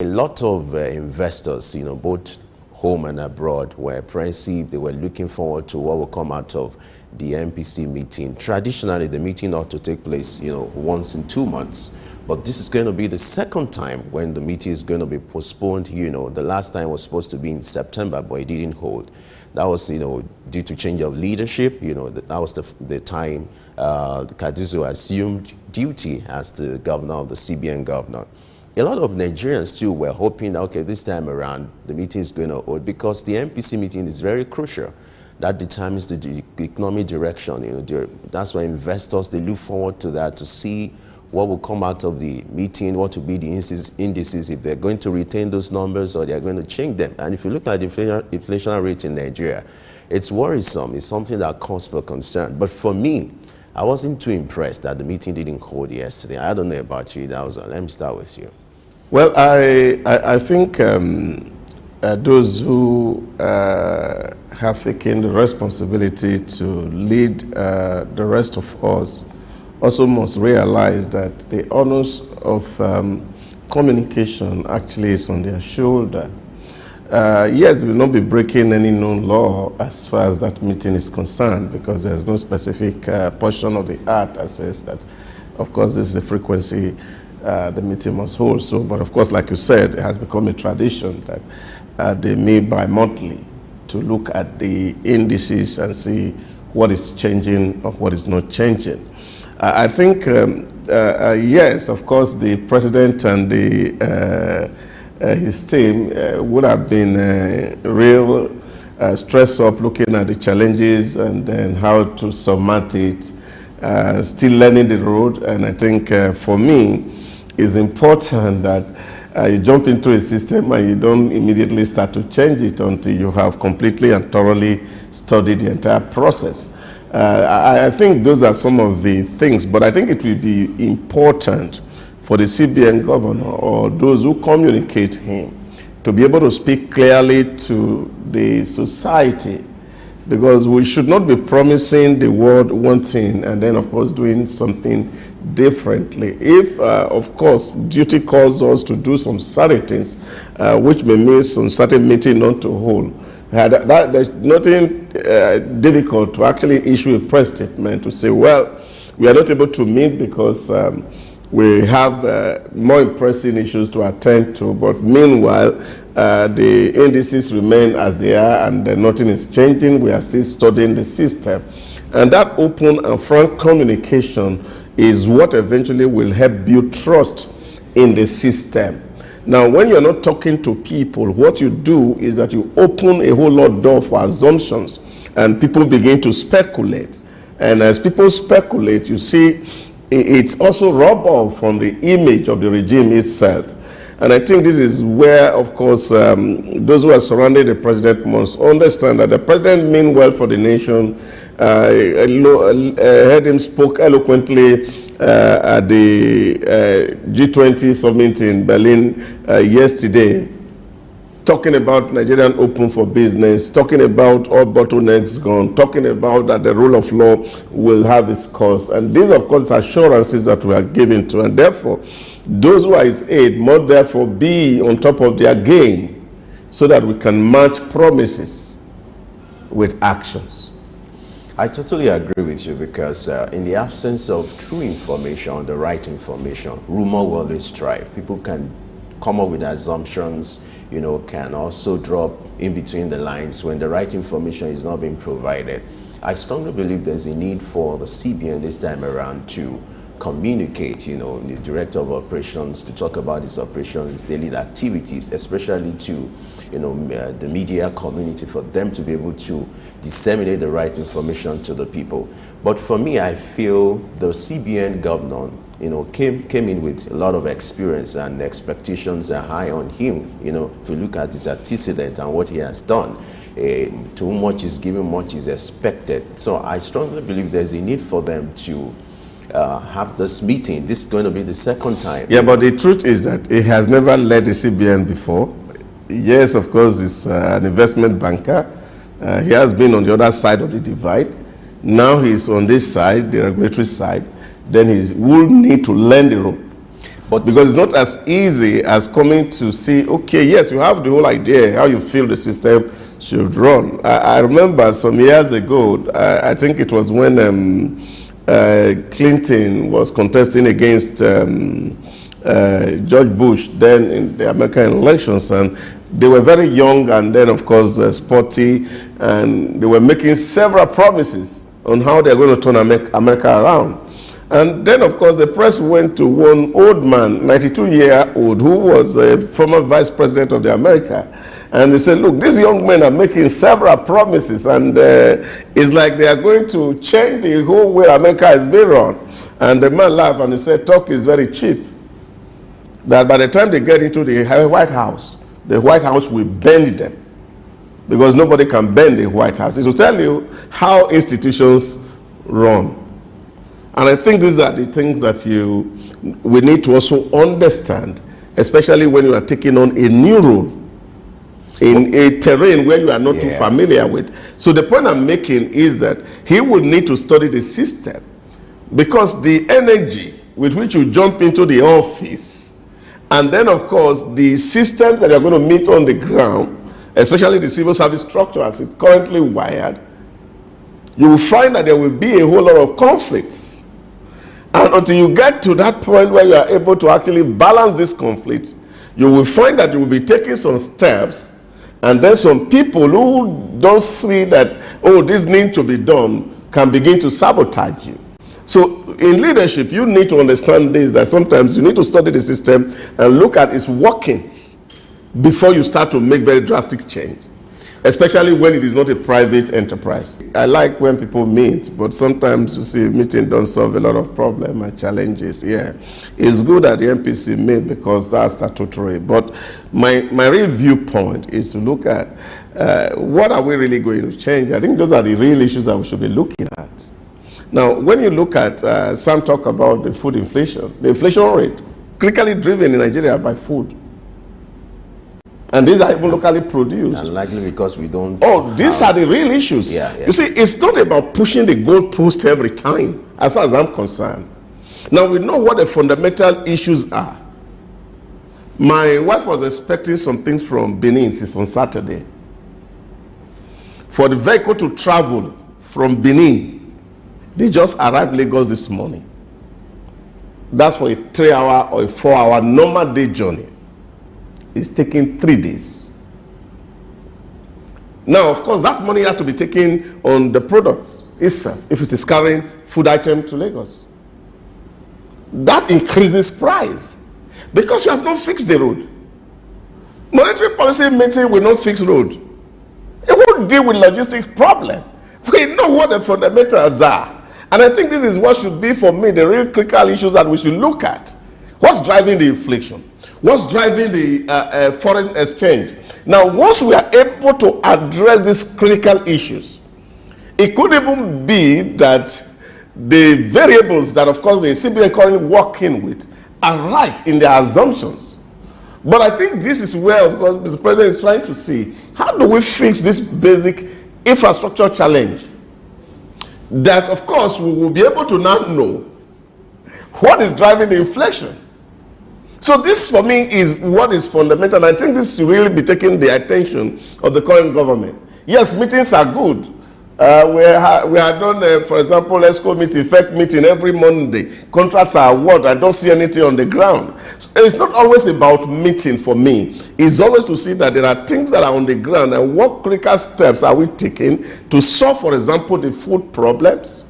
A lot of investors, both home and abroad, were apprehensive. They were looking forward to what will come out of the MPC meeting. Traditionally, the meeting ought to take place, once in 2 months. But this is going to be the second time when the meeting is going to be postponed. The last time was supposed to be in September, but it didn't hold. That was, due to change of leadership. That was the time Cardozo assumed duty as the governor of the CBN governor. A lot of Nigerians too were hoping, okay, this time around the meeting is going to hold, because the MPC meeting is very crucial. That determines the economic direction. That's why investors, they look forward to that, to see what will come out of the meeting, what will be the indices, if they're going to retain those numbers or they're going to change them. And if you look at the inflation rate in Nigeria, it's worrisome. It's something that calls for concern. But for me, I wasn't too impressed that the meeting didn't hold yesterday. I don't know about you. Let me start with you. Well, I think those who have taken the responsibility to lead the rest of us also must realize that the onus of communication actually is on their shoulder. Yes, they will not be breaking any known law as far as that meeting is concerned, because there's no specific portion of the act that says that, of course, this is the frequency the meeting must hold. So, but of course, like you said, it has become a tradition that they meet bi-monthly to look at the indices and see what is changing or what is not changing. I think, yes, of course, the president and his team would have been real stress up looking at the challenges and then how to surmount it, still learning the road. And I think for me, it's important that you jump into a system and you don't immediately start to change it until you have completely and thoroughly studied the entire process. I think those are some of the things, but I think it will be important for the CBN governor or those who communicate him to be able to speak clearly to the society, because we should not be promising the world one thing and then, of course, doing something differently. If, of course, duty calls us to do some certain things, which may mean some certain meeting not to hold, there's nothing difficult to actually issue a press statement to say, well, we are not able to meet because we have more pressing issues to attend to, but meanwhile, the indices remain as they are and nothing is changing. We are still studying the system. And that open and frank communication is what eventually will help build trust in the system. Now, when you're not talking to people, what you do is that you open a whole lot of door for assumptions, and people begin to speculate. And as people speculate, you see, it's also rub off from the image of the regime itself. And I think this is where, of course, those who are surrounding the president must understand that the president means well for the nation. I heard him spoke eloquently at the G20 summit in Berlin yesterday, talking about Nigerian open for business, talking about all bottlenecks gone, talking about that the rule of law will have its course. And these, of course, assurances that we are giving to. And therefore, those who are his aid must therefore be on top of their game so that we can match promises with actions. I totally agree with you, because in the absence of true information, the right information, rumor will always thrive. People can come up with assumptions, can also drop in between the lines when the right information is not being provided. I strongly believe there's a need for the CBN this time around to communicate, the director of operations, to talk about his operations, his daily activities, especially to, the media community, for them to be able to disseminate the right information to the people. But for me, I feel the CBN governor, came in with a lot of experience, and expectations are high on him. If you look at his antecedent and what he has done, to whom much is given, much is expected. So I strongly believe there's a need for them to have this meeting. This is going to be the second time. Yeah, but the truth is that he has never led the CBN before. Yes, of course, he's an investment banker. He has been on the other side of the divide. Now he's on this side, the regulatory side. Then he will need to learn the rope. But because it's not as easy as coming to see, okay, yes, you have the whole idea how you feel the system should run. I remember some years ago, I think it was when Clinton was contesting against George Bush, then in the American elections, and they were very young and then, of course, sporty, and they were making several promises on how they're going to turn America around. And then, of course, the press went to one old man, 92-year-old, who was a former vice president of the America. And they said, look, these young men are making several promises, and it's like they are going to change the whole way America has been run. And the man laughed and he said, talk is very cheap. That by the time they get into the White House will bend them. Because nobody can bend the White House. It will tell you how institutions run. And I think these are the things that we need to also understand, especially when you are taking on a new role in a terrain where you are not too familiar with. So the point I'm making is that he will need to study the system, because the energy with which you jump into the office, and then of course the systems that you're going to meet on the ground, especially the civil service structure as it's currently wired, you will find that there will be a whole lot of conflicts. And until you get to that point where you are able to actually balance this conflict, you will find that you will be taking some steps, and then some people who don't see that, oh, this needs to be done, can begin to sabotage you. So in leadership, you need to understand this, that sometimes you need to study the system and look at its workings before you start to make very drastic change, especially when it is not a private enterprise. I like when people meet, but sometimes you see meeting don't solve a lot of problems and challenges. Yeah, it's good that the MPC meet because that's statutory. But my real viewpoint is to look at what are we really going to change. I think those are the real issues that we should be looking at. Now, when you look at, some talk about the food inflation. The inflation rate, critically driven in Nigeria by food. And these are even locally produced. And likely because we don't... Oh, these are the real issues. Yeah. You see, it's not about pushing the goalpost every time, as far as I'm concerned. Now, we know what the fundamental issues are. My wife was expecting some things from Benin since on Saturday. For the vehicle to travel from Benin, they just arrived Lagos this morning. That's for a 3-hour or a 4-hour normal day journey. It's taking 3 days. Now, of course, that money has to be taken on the products itself, if it is carrying food item to Lagos. That increases price because you have not fixed the road. Monetary policy meeting will not fix road. It won't deal with logistic problem. We know what the fundamentals are. And I think this is what should be, for me, the real critical issues that we should look at. What's driving the inflation? What's driving the foreign exchange? Now, once we are able to address these critical issues, it could even be that the variables that, of course, the CBN currently working with are right in their assumptions. But I think this is where, of course, Mr. President is trying to see, how do we fix this basic infrastructure challenge? That, of course, we will be able to now know what is driving the inflation. So this, for me, is what is fundamental. I think this should really be taking the attention of the current government. Yes, meetings are good. We are done, for example, ESCO meeting, FEC meeting every Monday. Contracts are awarded. I don't see anything on the ground. So it's not always about meeting for me. It's always to see that there are things that are on the ground and what critical steps are we taking to solve, for example, the food problems.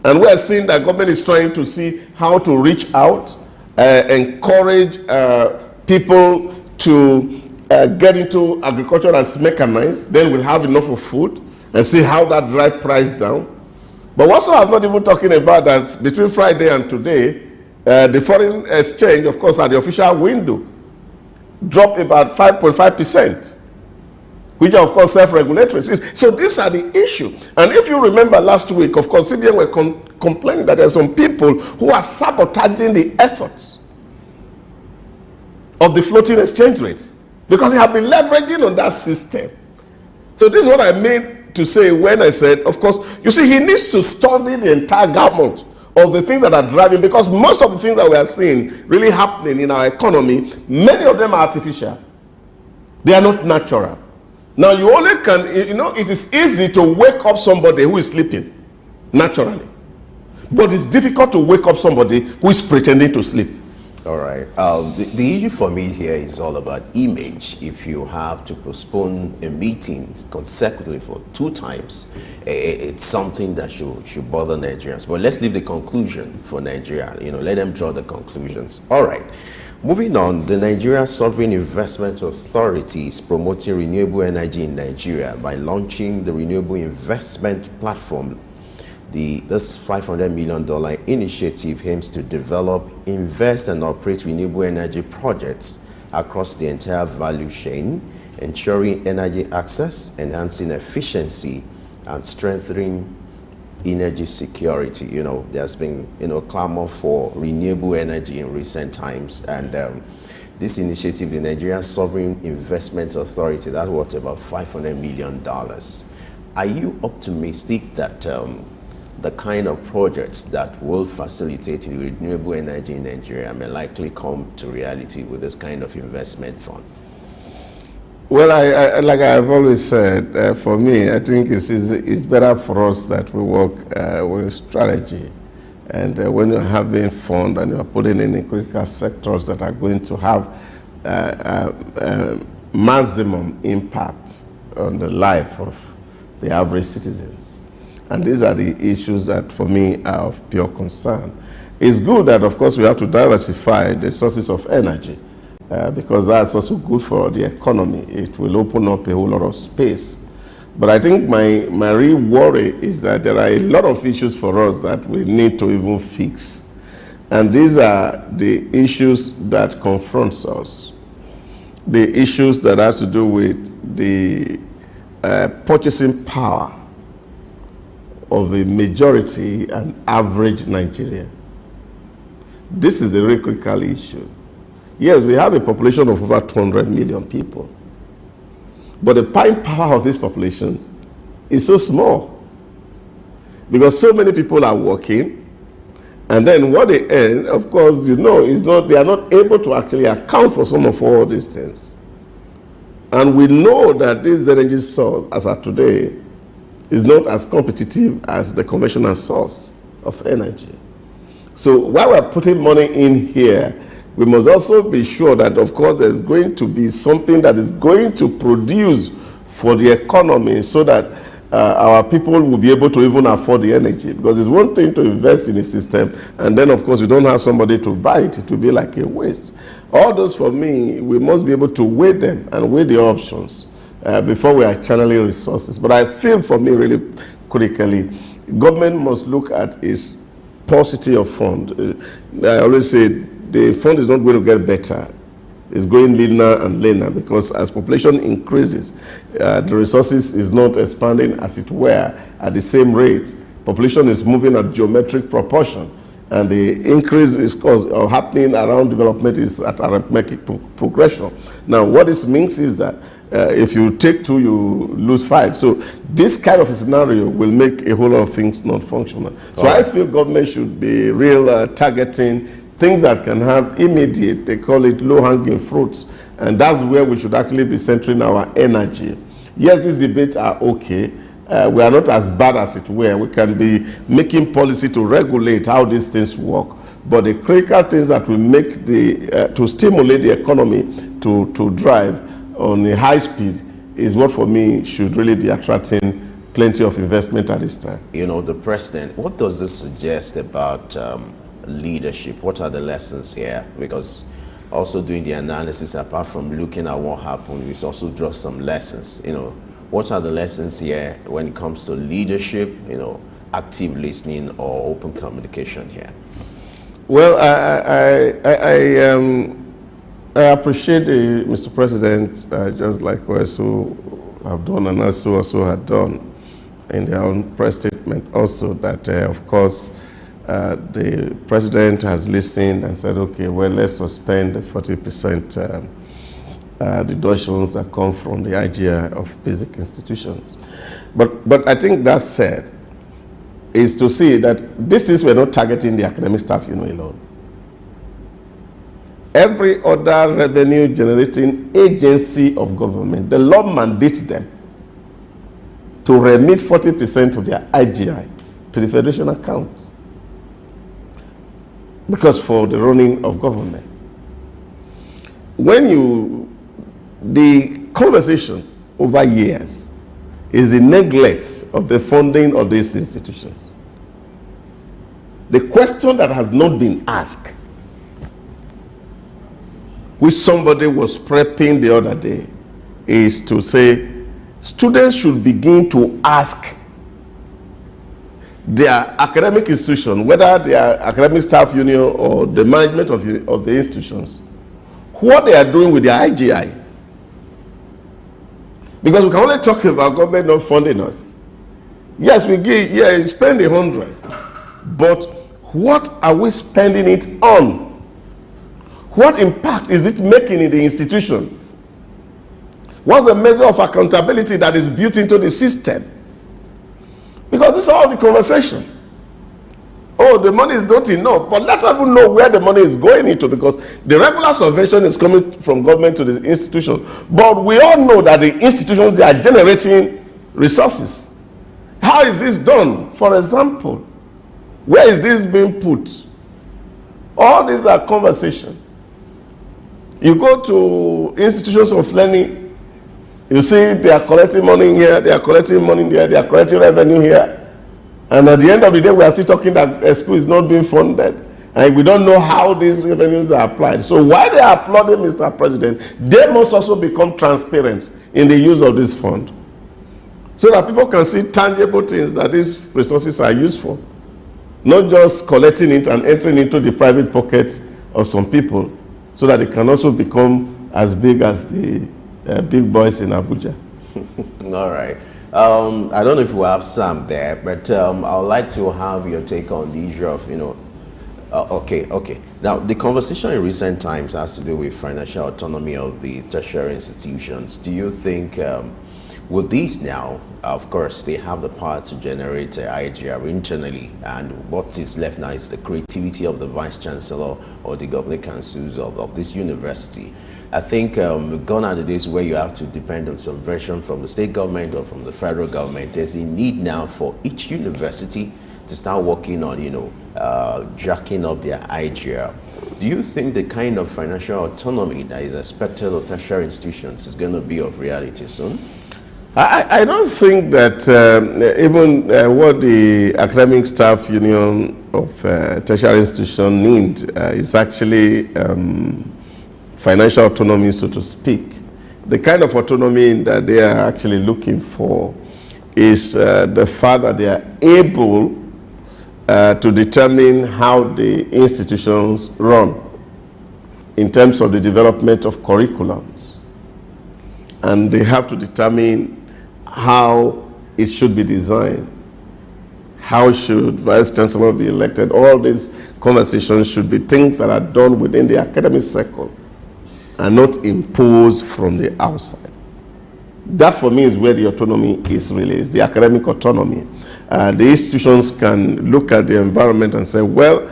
And we are seeing that government is trying to see how to reach out, encourage people to get into agriculture as mechanized. Then we'll have enough of food and see how that drive price down. But also, I'm not even talking about that between Friday and today, the foreign exchange, of course, at the official window, dropped about 5.5%, which are, of course, self-regulatory. So these are the issue. And if you remember last week, of course, CBN were complaining that there are some people who are sabotaging the efforts of the floating exchange rate because they have been leveraging on that system. So this is what I mean to say when I said, of course, you see, he needs to study the entire gamut of the things that are driving, because most of the things that we are seeing really happening in our economy, many of them are artificial. They are not natural. Now you only can, it is easy to wake up somebody who is sleeping naturally. But it's difficult to wake up somebody who is pretending to sleep. All right. The issue for me here is all about image. If you have to postpone a meeting consecutively for 2 times, it's something that should bother Nigerians. But let's leave the conclusion for Nigeria. Let them draw the conclusions. All right. Moving on, the Nigeria Sovereign Investment Authority is promoting renewable energy in Nigeria by launching the Renewable Investment Platform. This $500 million initiative aims to develop, invest, and operate renewable energy projects across the entire value chain, ensuring energy access, enhancing efficiency, and strengthening energy security. There's been clamor for renewable energy in recent times, and this initiative, the Nigeria Sovereign Investment Authority, that's worth about $500 million. Are you optimistic that the kind of projects that will facilitate renewable energy in Nigeria may likely come to reality with this kind of investment fund? Well, I like I've always said, for me, I think it's better for us that we work with a strategy. And when you're having fund and you're putting in critical sectors that are going to have maximum impact on the life of the average citizens. And these are the issues that, for me, are of pure concern. It's good that, of course, we have to diversify the sources of energy because that's also good for the economy. It will open up a whole lot of space. But I think my real worry is that there are a lot of issues for us that we need to even fix. And these are the issues that confronts us. The issues that has to do with the purchasing power of a majority and average Nigeria. This is a very critical issue. Yes, we have a population of over 200 million people, but the buying power of this population is so small because so many people are working, and then what they earn, of course, they are not able to actually account for some of all these things. And we know that this energy source, as of today, is not as competitive as the conventional source of energy. So while we're putting money in here, we must also be sure that, of course, there's going to be something that is going to produce for the economy so that our people will be able to even afford the energy. Because it's one thing to invest in a system, and then, of course, you don't have somebody to buy it. It will be like a waste. All those, for me, we must be able to weigh them and weigh the options before we are channeling resources. But I feel, for me, really critically, government must look at its paucity of fund. I always say the fund is not going to get better. It's going leaner and leaner because as population increases, the resources is not expanding as it were at the same rate. Population is moving at geometric proportion, and the increase is happening around development is at arithmetic progression. Now, what this means is that if you take 2, you lose 5. So this kind of a scenario will make a whole lot of things not functional. So I feel government should be real targeting things that can have immediate, they call it low-hanging fruits. And that's where we should actually be centering our energy. Yes, these debates are okay. We are not as bad as it were. We can be making policy to regulate how these things work. But the critical things that will make to stimulate the economy to drive on a high speed is what, for me, should really be attracting plenty of investment at this time. The president, what does this suggest about leadership? What are the lessons here? Because also doing the analysis, apart from looking at what happened, we also draw some lessons. What are the lessons here when it comes to leadership, active listening or open communication here? Well, I appreciate Mr. President, just like who have done and also had done in their own press statement also that, of course, the president has listened and said, okay, well, let's suspend the 40% deductions that come from the IGR of basic institutions. But I think that said, is to see that these things were not targeting the academic staff union alone. Every other revenue generating agency of government, the law mandates them to remit 40% of their IGI to the federation account, because for the running of government. The conversation over years is the neglect of the funding of these institutions. The question that has not been asked, which somebody was prepping the other day, is to say students should begin to ask their academic institution, whether they are academic staff union or the management of the institutions, what they are doing with their IGI. Because we can only talk about government not funding us. Yes, we give, yeah, spend 100, but what are we spending it on? What impact is it making in the institution? What's the measure of accountability that is built into the system? Because this is all the conversation. Oh, the money is not enough, but let people know where the money is going into, because the regular subvention is coming from government to the institution. But we all know that the institutions, they are generating resources. How is this done? For example, where is this being put? All these are conversations. You go to institutions of learning, you see they are collecting money here, they are collecting money there, they are collecting revenue here. And at the end of the day, we are still talking that a school is not being funded. And we don't know how these revenues are applied. So while they are applauding Mr. President, they must also become transparent in the use of this fund, so that people can see tangible things that these resources are used for. Not just collecting it and entering into the private pockets of some people, so that it can also become as big as the big boys in Abuja. All right. I don't know if we have Sam there, but I would like to have your take on the issue of, okay. Now, the conversation in recent times has to do with financial autonomy of the tertiary institutions. Do you think, with these now, of course, they have the power to generate IGR internally, and what is left now is the creativity of the vice chancellor or the governing councils of this university. I think gone are the days where you have to depend on subvention from the state government or from the federal government. There's a need now for each university to start working on, jacking up their IGR. Do you think the kind of financial autonomy that is expected of tertiary institutions is going to be of reality soon? I don't think that even what the academic staff union of tertiary institution need is actually financial autonomy, so to speak. The kind of autonomy that they are actually looking for is the fact that they are able to determine how the institutions run in terms of the development of curriculums. And they have to determine how it should be designed. How should vice chancellor be elected? All these conversations should be things that are done within the academic circle and not imposed from the outside. That for me is where the autonomy is really, is the academic autonomy. The institutions can look at the environment and say, well,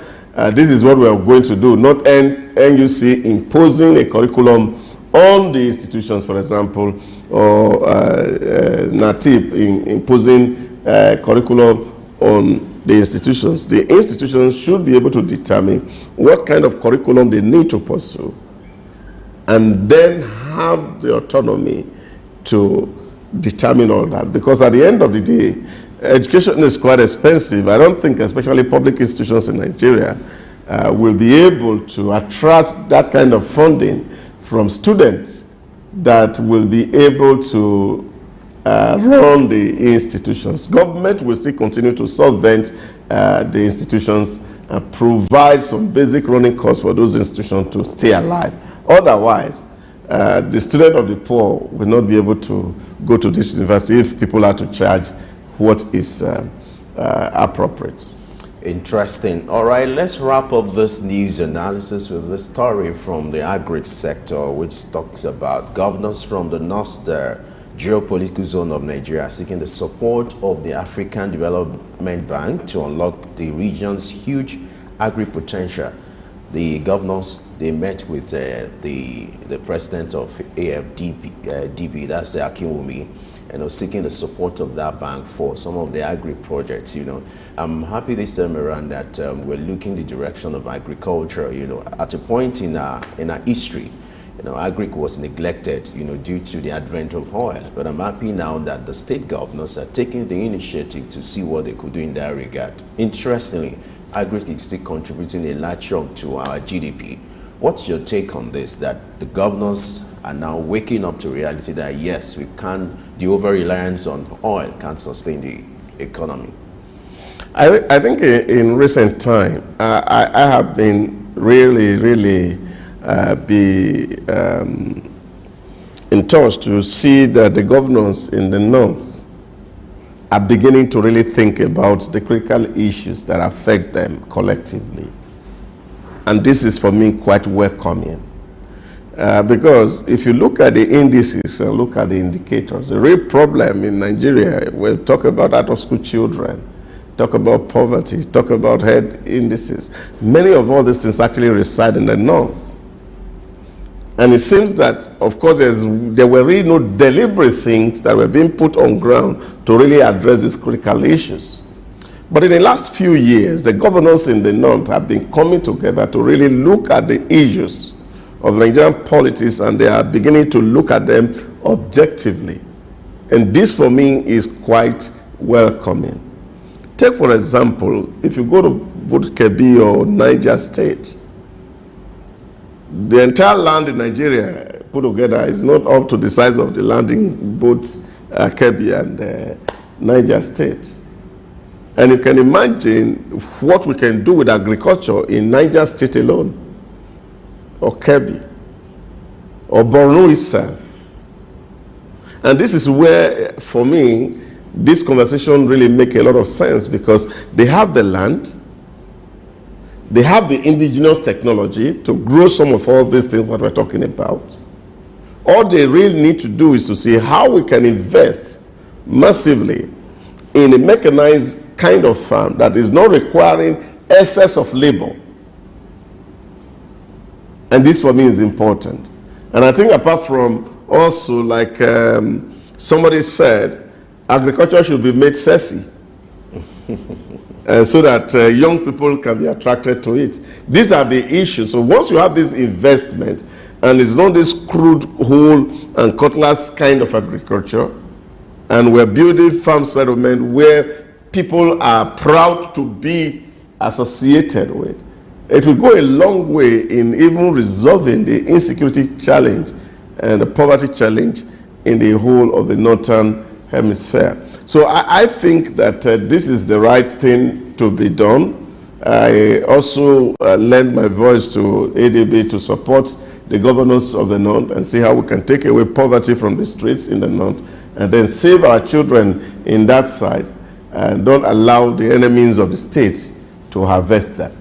this is what we are going to do, not NUC imposing a curriculum on the institutions, for example, or NATIP imposing curriculum on the institutions. The institutions should be able to determine what kind of curriculum they need to pursue, and then have the autonomy to determine all that. Because at the end of the day, education is quite expensive. I don't think, especially public institutions in Nigeria, will be able to attract that kind of funding from students that will be able to run the institutions. Government will still continue to subvent the institutions and provide some basic running costs for those institutions to stay alive. Otherwise, the student of the poor will not be able to go to this university if people are to charge what is appropriate. Interesting. All right, let's wrap up this news analysis with this story from the agri sector, which talks about governors from the north there geopolitical zone of Nigeria, seeking the support of the African Development Bank to unlock the region's huge agri-potential. The governors, they met with the president of AFDB, that's Akinwumi, seeking the support of that bank for some of the agri projects. I'm happy this time around that we're looking the direction of agriculture. At a point in our history, agri was neglected, due to the advent of oil. But I'm happy now that the state governors are taking the initiative to see what they could do in that regard. Interestingly, agri is still contributing a large chunk to our GDP. What's your take on this, that the governors are now waking up to reality that yes, the over-reliance on oil can't sustain the economy? I think in recent time, I have been really in touch to see that the governors in the north are beginning to really think about the critical issues that affect them collectively. And this is, for me, quite welcoming. Because if you look at the indices and look at the indicators, the real problem in Nigeria, we'll talk about out-of-school children, talk about poverty, talk about health indices. Many of all these things actually reside in the north. And it seems that, of course, there were really no deliberate things that were being put on ground to really address these critical issues. But in the last few years, the governors in the north have been coming together to really look at the issues of Nigerian politics, and they are beginning to look at them objectively. And this, for me, is quite welcoming. Take, for example, if you go to both Kebbi or Niger State, the entire land in Nigeria put together is not up to the size of the land in both Kebbi and Niger State. And you can imagine what we can do with agriculture in Niger State alone, or Kebbi, or Borno itself. And this is where, for me, this conversation really makes a lot of sense, because they have the land, they have the indigenous technology to grow some of all these things that we're talking about. All they really need to do is to see how we can invest massively in a mechanized kind of farm that is not requiring excess of labor. And this, for me, is important. And I think, apart from also, like somebody said, agriculture should be made sexy. So that young people can be attracted to it. These are the issues. So once you have this investment, and it's not this crude, whole, and cutlass kind of agriculture, and we're building farm settlement where people are proud to be associated with, it will go a long way in even resolving the insecurity challenge and the poverty challenge in the whole of the northern hemisphere. So I think that this is the right thing to be done. I also lend my voice to ADB to support the governors of the north and see how we can take away poverty from the streets in the north, and then save our children in that side, and don't allow the enemies of the state to harvest that.